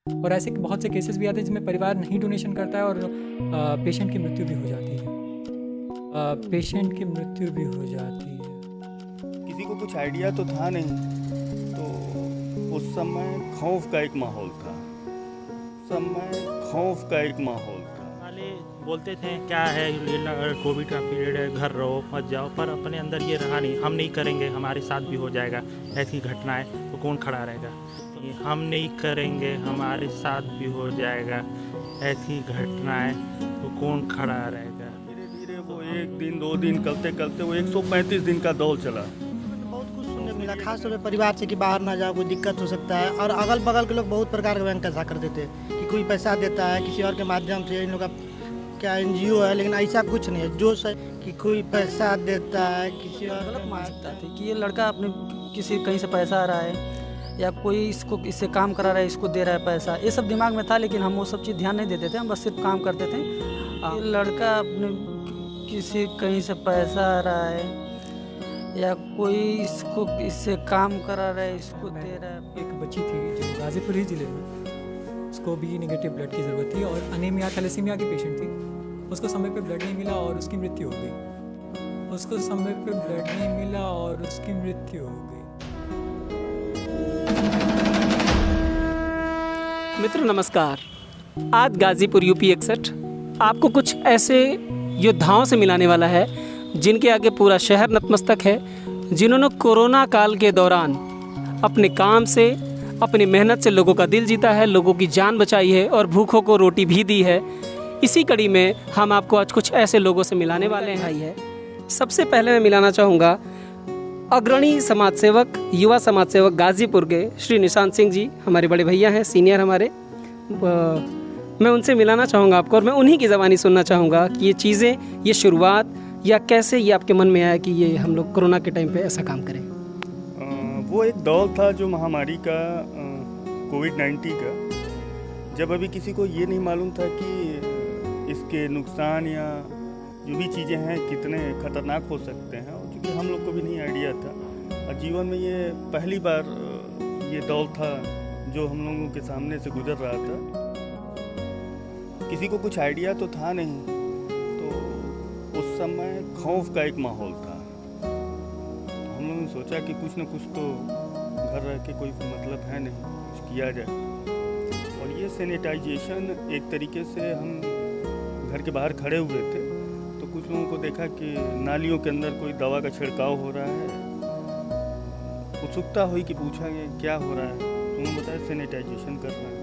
और ऐसे बहुत से केसेस भी आते हैं जिसमें परिवार नहीं डोनेशन करता है और पेशेंट की मृत्यु भी हो जाती है। पेशेंट की मृत्यु भी हो जाती है। किसी को कुछ आइडिया तो था नहीं, तो उस समय खौफ का एक माहौल था। वाले बोलते थे क्या है ये कोविड का पीरियड है, घर रहो मत जाओ, पर अपने अंदर ये रहा नहीं, हम नहीं करेंगे हमारे साथ भी हो जाएगा ऐसी घटनाएं, तो कौन खड़ा रहेगा। हम नहीं करेंगे हमारे साथ भी हो जाएगा ऐसी घटनाएं, तो कौन खड़ा रहेगा। धीरे धीरे वो एक दिन 2 दिन करते करते वो 135 दिन का दौर चला। बहुत कुछ सुनने को मिला, खास तौर पे परिवार से कि बाहर ना जाओ, कोई दिक्कत हो सकता है। और अगल बगल के लोग बहुत प्रकार के बैंक ऐसा कर देते हैं कि कोई पैसा देता है किसी और के माध्यम से, इन लोग का क्या NGO है, लेकिन ऐसा कुछ नहीं है जो कि कोई पैसा देता है किसी और गलत मान सकता थे कि ये लड़का अपने किसी कहीं से पैसा आ रहा है या कोई इससे काम करा रहा है, इसको दे रहा है पैसा, ये सब दिमाग में था। लेकिन हम वो सब चीज़ ध्यान नहीं देते थे, हम बस सिर्फ काम करते थे। ये लड़का अपने किसी कहीं से पैसा आ रहा है या कोई इससे काम करा रहा है, इसको दे रहा है। एक बच्ची थी जो गाज़ीपुर ही ज़िले में, उसको भी नेगेटिव ब्लड की ज़रूरत थी और अनीमिया थैलेसीमिया की पेशेंट थी। उसको समय पे ब्लड नहीं मिला और उसकी मृत्यु हो गई। मित्र नमस्कार। आज गाजीपुर यूपी 61 आपको कुछ ऐसे योद्धाओं से मिलाने वाला है जिनके आगे पूरा शहर नतमस्तक है, जिन्होंने कोरोना काल के दौरान अपने काम से, अपनी मेहनत से लोगों का दिल जीता है, लोगों की जान बचाई है और भूखों को रोटी भी दी है। इसी कड़ी में हम आपको आज कुछ ऐसे लोगों से मिलाने वाले हैं। सबसे पहले मैं मिलाना चाहूँगा अग्रणी समाज सेवक, युवा समाज सेवक गाजीपुर के श्री निशांत सिंह जी, हमारे बड़े भैया हैं, सीनियर हमारे। मैं उनसे मिलाना चाहूँगा आपको और मैं उन्हीं की ज़बानी सुनना चाहूँगा कि ये चीज़ें, ये शुरुआत या कैसे ये आपके मन में आया कि ये हम लोग कोरोना के टाइम पे ऐसा काम करें। वो एक दौर था जो महामारी का, कोविड-19 का, जब अभी किसी को ये नहीं मालूम था कि इसके नुकसान या जो भी चीज़ें हैं कितने ख़तरनाक हो सकते हैं, और चूँकि हम लोग को भी नहीं आइडिया था। और जीवन में ये पहली बार ये दौर था जो हम लोगों के सामने से गुजर रहा था। किसी को कुछ आइडिया तो था नहीं, तो उस समय खौफ का एक माहौल था। तो हम लोगों ने सोचा कि कुछ न कुछ तो घर रह के कोई मतलब है नहीं, कुछ किया जाए। और ये सैनिटाइजेशन एक तरीके से हम घर के बाहर खड़े हुए थे, तो कुछ लोगों को देखा कि नालियों के अंदर कोई दवा का छिड़काव हो रहा है। उत्सुकता हुई कि पूछा गया क्या हो रहा है, तो उन्होंने बताया सैनिटाइजेशन करना है।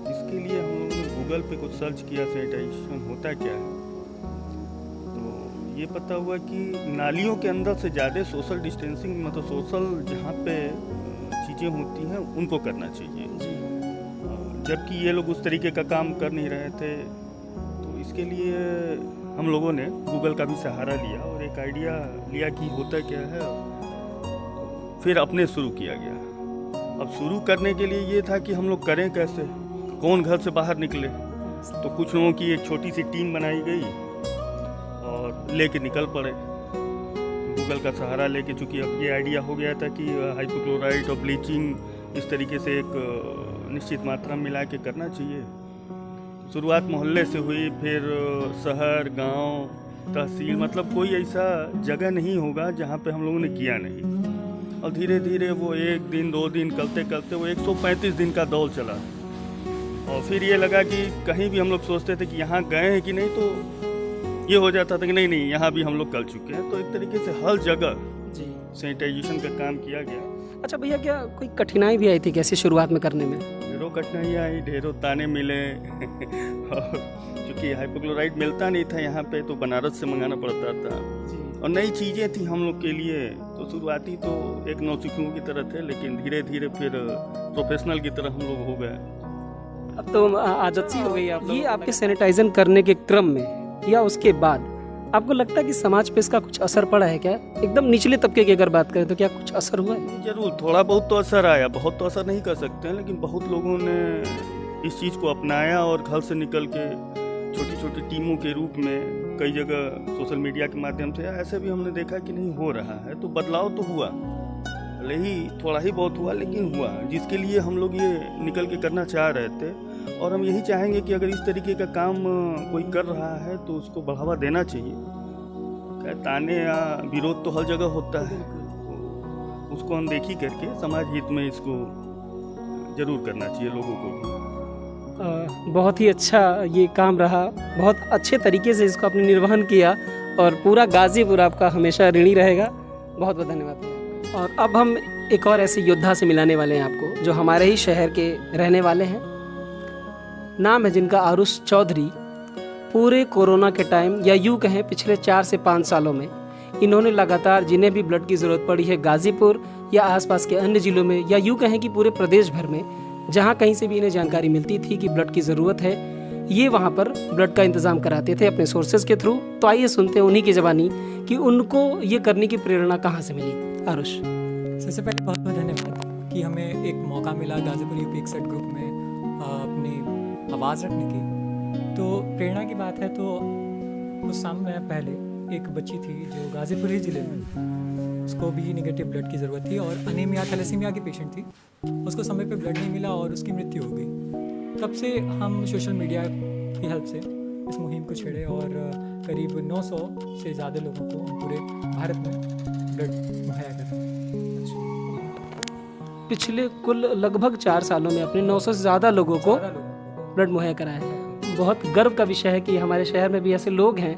इसके लिए हम लोगों ने गूगल पे कुछ सर्च किया, सैनिटाइजेशन होता क्या है। तो ये पता हुआ कि नालियों के अंदर से ज़्यादा सोशल डिस्टेंसिंग, मतलब सोशल जहाँ पे चीज़ें होती हैं उनको करना चाहिए, जबकि ये लोग उस तरीके का काम कर नहीं रहे थे। तो इसके लिए हम लोगों ने गूगल का भी सहारा लिया और एक आइडिया लिया कि होता क्या है, फिर अपने शुरू किया गया। अब शुरू करने के लिए ये था कि हम लोग करें कैसे, कौन घर से बाहर निकले। तो कुछ लोगों की एक छोटी सी टीम बनाई गई और लेके निकल पड़े गूगल का सहारा लेके, चूँकि अब ये आइडिया हो गया था कि हाइपोक्लोराइड और ब्लीचिंग इस तरीके से एक निश्चित मात्रा में मिला के करना चाहिए। शुरुआत मोहल्ले से हुई, फिर शहर, गांव, तहसील, मतलब कोई ऐसा जगह नहीं होगा जहां पे हम लोगों ने किया नहीं। और धीरे धीरे वो एक दिन 2 दिन करते करते वो 135 दिन का दौर चला। और फिर ये लगा कि कहीं भी हम लोग सोचते थे कि यहाँ गए हैं कि नहीं, तो ये हो जाता था कि नहीं नहीं यहाँ भी हम लोग कर चुके हैं। तो एक तरीके से हर जगह जी सैनिटाइजेशन का काम किया गया। अच्छा भैया, क्या कोई कठिनाई भी आई थी कैसे शुरुआत में करने में? ढेरों कठिनाइयाँ आई, ढेरों ताने मिले और चूँकि हाइपोक्लोराइड मिलता नहीं था यहाँ पे, तो बनारस से मंगाना पड़ता था और नई चीज़ें थी हम लोग के लिए। तो शुरुआती तो एक नौसिखुओं की तरह थे, लेकिन धीरे धीरे फिर प्रोफेशनल की तरह हम लोग हो गए। अब तो आदत सी हो गई आप। ये आपके सैनिटाइजन करने के क्रम में या उसके बाद आपको लगता है कि समाज पे इसका कुछ असर पड़ा है क्या? एकदम निचले तबके की अगर बात करें तो क्या कुछ असर हुआ है? जरूर थोड़ा बहुत तो असर आया, बहुत तो असर नहीं कर सकते हैं, लेकिन बहुत लोगों ने इस चीज़ को अपनाया और घर से निकल के छोटी छोटी टीमों के रूप में कई जगह सोशल मीडिया के माध्यम से ऐसे भी हमने देखा कि नहीं हो रहा है। तो बदलाव तो हुआ, भले ही थोड़ा ही बहुत हुआ लेकिन हुआ, जिसके लिए हम लोग ये निकल के करना चाह रहे थे। और हम यही चाहेंगे कि अगर इस तरीके का काम कोई कर रहा है तो उसको बढ़ावा देना चाहिए। क्या ताने या विरोध तो हर जगह होता है, तो उसको अनदेखी करके समाज हित में इसको जरूर करना चाहिए लोगों को भी। बहुत ही अच्छा ये काम रहा, बहुत अच्छे तरीके से इसको आपने निर्वहन किया और पूरा गाज़ीपुर आपका हमेशा ऋणी रहेगा। बहुत बहुत धन्यवाद। और अब हम एक और ऐसे योद्धा से मिलाने वाले हैं आपको, जो हमारे ही शहर के रहने वाले हैं। नाम है जिनका आरुष चौधरी। पूरे कोरोना के टाइम या यूँ कहें पिछले 4 से 5 सालों में इन्होंने लगातार जिन्हें भी ब्लड की ज़रूरत पड़ी है गाज़ीपुर या आसपास के अन्य ज़िलों में या यूँ कहें कि पूरे प्रदेश भर में जहाँ कहीं से भी इन्हें जानकारी मिलती थी कि ब्लड की ज़रूरत है, ये वहाँ पर ब्लड का इंतज़ाम कराते थे अपने सोर्सेज के थ्रू। तो आइए सुनते हैं उन्हीं की ज़बानी कि उनको ये करने की प्रेरणा कहाँ से मिली। आरुष, सबसे पहले बहुत बहुत धन्यवाद कि हमें एक मौका मिला गाज़ीपुर यूपी 61 ग्रुप में अपनी आवाज़ रखने की। तो प्रेरणा की बात है तो कुछ समय पहले एक बच्ची थी जो गाज़ीपुर ही ज़िले में, उसको भी निगेटिव ब्लड की ज़रूरत थी और अनीमिया थैलेसीमिया की पेशेंट थी। उसको समय पे ब्लड नहीं मिला और उसकी मृत्यु हो गई। तब से हम सोशल मीडिया की हेल्प से इस मुहिम को छेड़े और करीब 900 से ज़्यादा लोगों को हम पूरे भारत में ब्लड मुहैया करें। पिछले कुल लगभग 4 सालों में अपने 900 से ज़्यादा लोगों को ब्लड मुहैया कराया है। बहुत गर्व का विषय है कि हमारे शहर में भी ऐसे लोग हैं।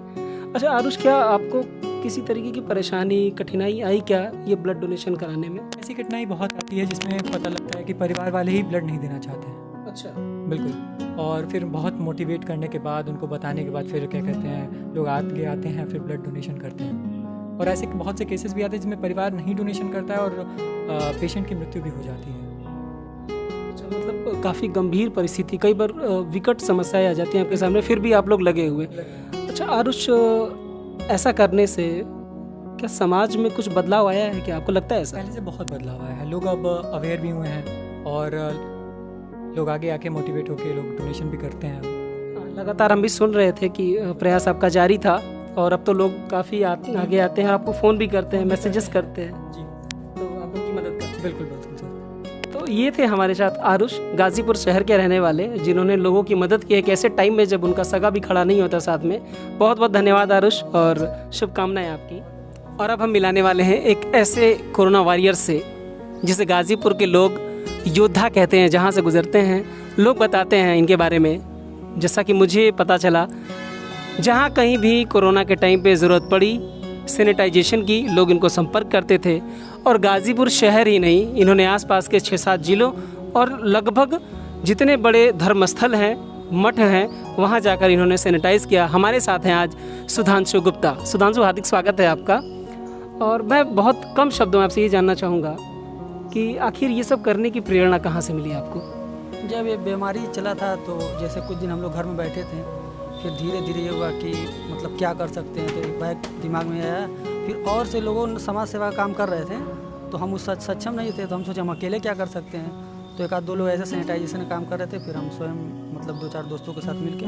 अच्छा आरुष, क्या आपको किसी तरीके की परेशानी कठिनाई आई क्या ये ब्लड डोनेशन कराने में? ऐसी कठिनाई बहुत आती है जिसमें पता लगता है कि परिवार वाले ही ब्लड नहीं देना चाहते हैं। अच्छा, बिल्कुल। और फिर बहुत मोटिवेट करने के बाद, उनको बताने के बाद फिर क्या कहते हैं, लोग आगे आते हैं, फिर ब्लड डोनेशन करते हैं। और ऐसे बहुत से केसेस भी आते हैं जिसमें परिवार नहीं डोनेशन करता है और पेशेंट की मृत्यु भी हो जाती है। अच्छा, मतलब काफ़ी गंभीर परिस्थिति, कई बार विकट समस्याएं आ जाती हैं आपके सामने, फिर भी आप लोग लगे हुए। अच्छा आरुष, ऐसा करने से क्या समाज में कुछ बदलाव आया है? क्या आपको लगता है ऐसा? पहले से बहुत बदलाव आया है। लोग अब अवेयर भी हुए हैं और लोग आगे आके मोटिवेट होकर लोग डोनेशन भी करते हैं। लगातार हम भी सुन रहे थे कि प्रयास आपका जारी था और अब तो लोग काफ़ी आगे आते हैं, आपको फ़ोन भी करते हैं, मैसेजेस करते हैं। जी, तो आप उनकी मदद करते हैं। बिल्कुल बिल्कुल सर। तो ये थे हमारे साथ आरुष, गाज़ीपुर शहर के रहने वाले, जिन्होंने लोगों की मदद की एक ऐसे टाइम में जब उनका सगा भी खड़ा नहीं होता साथ में। बहुत बहुत धन्यवाद आरुष और शुभकामनाएं आपकी। और अब हम मिलाने वाले हैं एक ऐसे कोरोना वॉरियर से जिसे गाज़ीपुर के लोग योद्धा कहते हैं। जहाँ से गुजरते हैं लोग बताते हैं इनके बारे में। जैसा कि मुझे पता चला, जहाँ कहीं भी कोरोना के टाइम पे ज़रूरत पड़ी सैनिटाइजेशन की, लोग इनको संपर्क करते थे। और गाज़ीपुर शहर ही नहीं, इन्होंने आसपास के 6-7 जिलों और लगभग जितने बड़े धर्मस्थल हैं, मठ हैं, वहाँ जाकर इन्होंने सैनिटाइज़ किया। हमारे साथ हैं आज सुधांशु गुप्ता। सुधांशु, हार्दिक स्वागत है आपका। और मैं बहुत कम शब्दों में आपसे ये जानना चाहूँगा कि आखिर ये सब करने की प्रेरणा कहाँ से मिली आपको? जब ये बीमारी चला था तो जैसे कुछ दिन हम लोग घर में बैठे थे, फिर धीरे धीरे ये हुआ कि मतलब क्या कर सकते हैं, तो एक बैग दिमाग में आया। फिर और से लोगों समाज सेवा काम कर रहे थे तो हम उस सक्षम नहीं थे, तो हम सोचे हम अकेले क्या कर सकते हैं। तो 1-2 लोग ऐसे सैनिटाइजेशन का काम कर रहे थे। फिर हम स्वयं मतलब 2-4 दोस्तों के साथ मिलके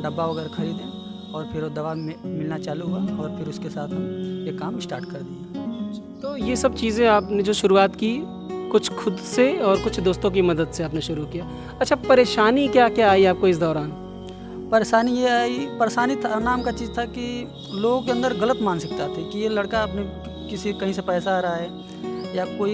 डब्बा वगैरह खरीदें और फिर वो दवा मिलना चालू हुआ और फिर उसके साथ हम ये काम स्टार्ट कर दिए। तो ये सब चीज़ें आपने जो शुरुआत की, कुछ खुद से और कुछ दोस्तों की मदद से आपने शुरू किया। अच्छा, परेशानी क्या क्या आई आपको इस दौरान? परेशानी ये आई, परेशानी नाम का चीज़ था कि लोगों के अंदर गलत मानसिकता थी कि ये लड़का अपने किसी कहीं से पैसा आ रहा है या कोई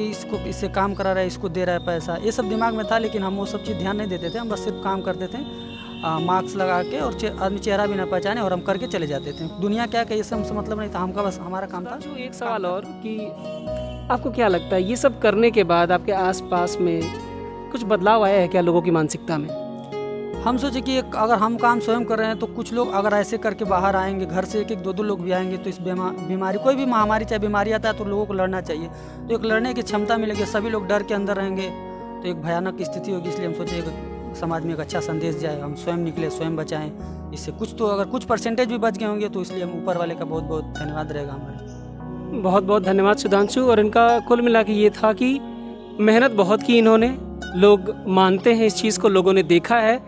इससे काम करा रहा है, इसको दे रहा है पैसा, ये सब दिमाग में था। लेकिन हम वो सब चीज़ ध्यान नहीं देते थे, हम बस सिर्फ काम करते थे मास्क लगा के और आदमी चेहरा भी ना पहचाने और हम करके चले जाते थे। दुनिया क्या कहे, ये सब हमसे मतलब नहीं था, हमका बस हमारा काम था। जो एक सवाल और कि आपको क्या लगता है ये सब करने के बाद आपके आसपास में कुछ बदलाव आया है क्या लोगों की मानसिकता में? हम सोचे कि अगर हम काम स्वयं कर रहे हैं तो कुछ लोग अगर ऐसे करके बाहर आएंगे, घर से 1-2 लोग भी आएंगे, तो इस बीमारी, कोई भी महामारी चाहे बीमारी आता है तो लोगों को लड़ना चाहिए। तो एक लड़ने की क्षमता मिलेगी, सभी लोग डर के अंदर रहेंगे तो एक भयानक स्थिति होगी। इसलिए हम सोचे समाज में एक अच्छा संदेश जाए, हम स्वयं निकले, स्वयं बचाएं। इससे कुछ तो अगर कुछ परसेंटेज भी बच गए होंगे तो इसलिए हम ऊपर वाले का बहुत बहुत धन्यवाद रहेगा हमारे। बहुत बहुत धन्यवाद सुधांशु। और इनका कुल मिला के ये था कि मेहनत बहुत की इन्होंने, लोग मानते हैं इस चीज़ को, लोगों ने देखा है।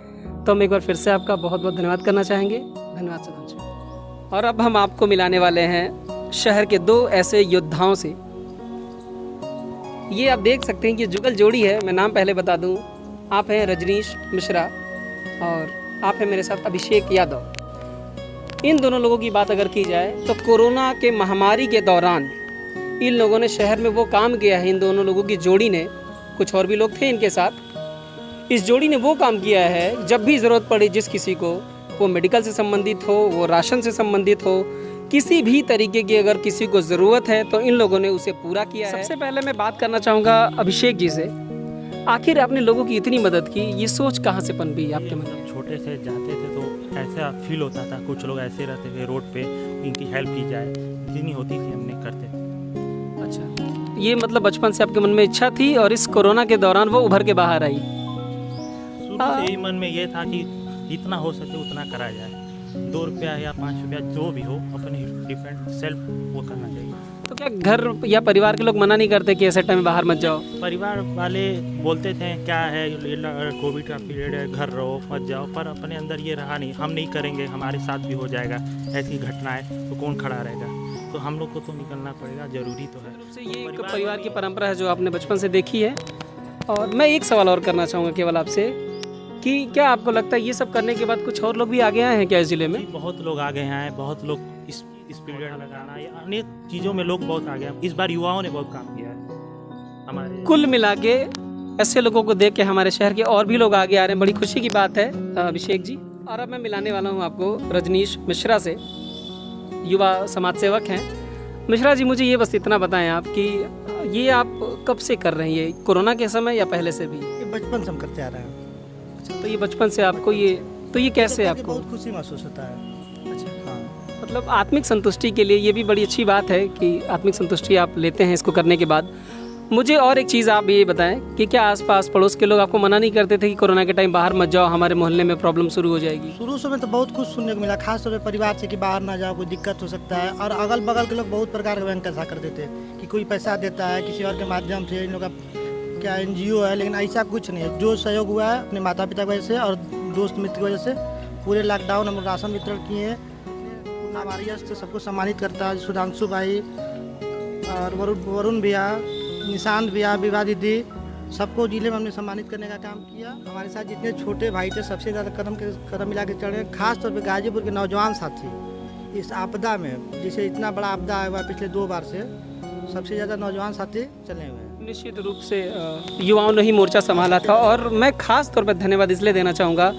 तो हम एक बार फिर से आपका बहुत बहुत धन्यवाद करना चाहेंगे। धन्यवाद सुधांशु। और अब हम आपको मिलाने वाले हैं शहर के 2 ऐसे योद्धाओं से। ये आप देख सकते हैं कि जुगल जोड़ी है। मैं नाम पहले बता दूं, आप हैं रजनीश मिश्रा और आप हैं मेरे साथ अभिषेक यादव। इन दोनों लोगों की बात अगर की जाए तो कोरोना के महामारी के दौरान इन लोगों ने शहर में वो काम किया है। इन दोनों लोगों की जोड़ी ने, कुछ और भी लोग थे इनके साथ, इस जोड़ी ने वो काम किया है जब भी ज़रूरत पड़ी जिस किसी को, वो मेडिकल से संबंधित हो, वो राशन से संबंधित हो, किसी भी तरीके की अगर किसी को ज़रूरत है तो इन लोगों ने उसे पूरा किया है। सबसे पहले मैं बात करना चाहूँगा अभिषेक जी से, आखिर आपने लोगों की इतनी मदद की, ये सोच कहाँ से पनपी आपके मन में? जब छोटे से जाते थे तो ऐसा फील होता था, कुछ लोग ऐसे रहते थे रोड पे, इनकी हेल्प की जाए, जितनी होती थी हमने करते थे। अच्छा, ये मतलब बचपन से आपके मन में इच्छा थी और इस कोरोना के दौरान वो उभर के बाहर आई। शुरू से ही मन में ये था कि जितना हो सके उतना करा जाए, 2 रुपया या 5 रुपया जो भी हो, अपने डिफरेंट सेल्फ वो करना चाहिए। तो क्या घर या परिवार के लोग मना नहीं करते कि ऐसे टाइम में बाहर मत जाओ? परिवार वाले बोलते थे क्या है ये कोविड का पीरियड है, घर रहो मत जाओ, पर अपने अंदर ये रहा नहीं, हम नहीं करेंगे, हमारे साथ भी हो जाएगा, ऐसी घटना है तो कौन खड़ा रहेगा, तो हम लोग को तो निकलना पड़ेगा, ज़रूरी तो है। से ये एक परिवार की परंपरा है जो आपने बचपन से देखी है। और मैं एक सवाल और करना चाहूँगा केवल आपसे कि क्या आपको लगता है ये सब करने के बाद कुछ और लोग भी आगे आए हैं क्या इस जिले में? बहुत लोग आगे हैं, बहुत लोग इस पीरियड लगाना या अनेक चीज़ों में लोग बहुत आगे हैं। इस बार युवाओं ने बहुत काम किया है हमारे। कुल मिला के ऐसे लोगों को देख के हमारे शहर के और भी लोग आगे आ रहे हैं, बड़ी खुशी की बात है अभिषेक जी। और अब मैं मिलाने वाला हूँ आपको रजनीश मिश्रा से, युवा समाज सेवक हैं। मिश्रा जी, मुझे ये बस इतना बताएं आप कि ये आप कब से कर रहे हैं, ये कोरोना के समय या पहले से भी? ये बचपन से हम करते आ रहे हैं। अच्छा, तो ये बचपन से आपको ये कैसे करके आपको? बहुत खुशी महसूस होता है। अच्छा, हाँ, मतलब आत्मिक संतुष्टि के लिए ये भी बड़ी अच्छी बात है कि आत्मिक संतुष्टि आप लेते हैं इसको करने के बाद। मुझे और एक चीज़ आप ये बताएं कि क्या आसपास पड़ोस के लोग आपको मना नहीं करते थे कि कोरोना के टाइम बाहर मत जाओ, हमारे मोहल्ले में प्रॉब्लम शुरू हो जाएगी? शुरू से में तो बहुत कुछ सुनने को मिला, खास तौर पे परिवार से कि बाहर ना जाओ, कोई दिक्कत हो सकता है। और अगल बगल के लोग बहुत प्रकार के बैंक ऐसा करते थे कि कोई पैसा देता है किसी और के माध्यम से, इन लोग का क्या NGO है, लेकिन ऐसा कुछ नहीं है। जो सहयोग हुआ है अपने माता पिता की वजह से और दोस्त मित्र की वजह से, पूरे लॉकडाउन हम राशन वितरण किए हैं। हमारी से सबको सम्मानित करता है, सुधांशु भाई और वरुण भैया, निशांत भैया, विभा दीदी, सबको जिले में हमने सम्मानित करने का काम किया। हमारे साथ जितने छोटे भाई थे सबसे ज़्यादा कदम मिला के चढ़े, खास तौर पे गाजीपुर के नौजवान साथी इस आपदा में, जिसे इतना बड़ा आपदा आया हुआ है पिछले 2 बार से, सबसे ज़्यादा नौजवान साथी चले हुए हैं। निश्चित रूप से युवाओं ने ही मोर्चा संभाला था। और मैं खास तौर पर धन्यवाद इसलिए देना चाहूँगा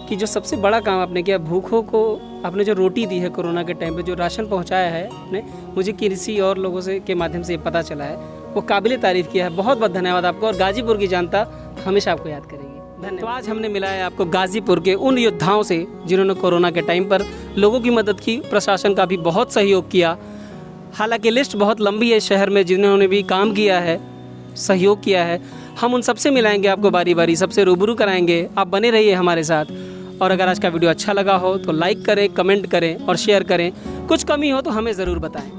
कि जो सबसे बड़ा काम आपने किया, भूखों को आपने जो रोटी दी है कोरोना के टाइम पे, जो राशन पहुंचाया है आपने, मुझे किसी और लोगों से के माध्यम से ये पता चला है, वो काबिल तारीफ़ किया है। बहुत बहुत धन्यवाद आपको, और गाजीपुर की जनता हमेशा आपको याद करेगी। धन्यवाद। तो आज हमने मिलाया आपको गाजीपुर के उन योद्धाओं से जिन्होंने कोरोना के टाइम पर लोगों की मदद की, प्रशासन का भी बहुत सहयोग किया। हालांकि लिस्ट बहुत लंबी है शहर में जिन्होंने भी काम किया है, सहयोग किया है। हम उन सबसे मिलाएंगे आपको बारी बारी, सबसे रूबरू कराएंगे। आप बने रहिए हमारे साथ। और अगर आज का वीडियो अच्छा लगा हो तो लाइक करें, कमेंट करें और शेयर करें। कुछ कमी हो तो हमें ज़रूर बताएं।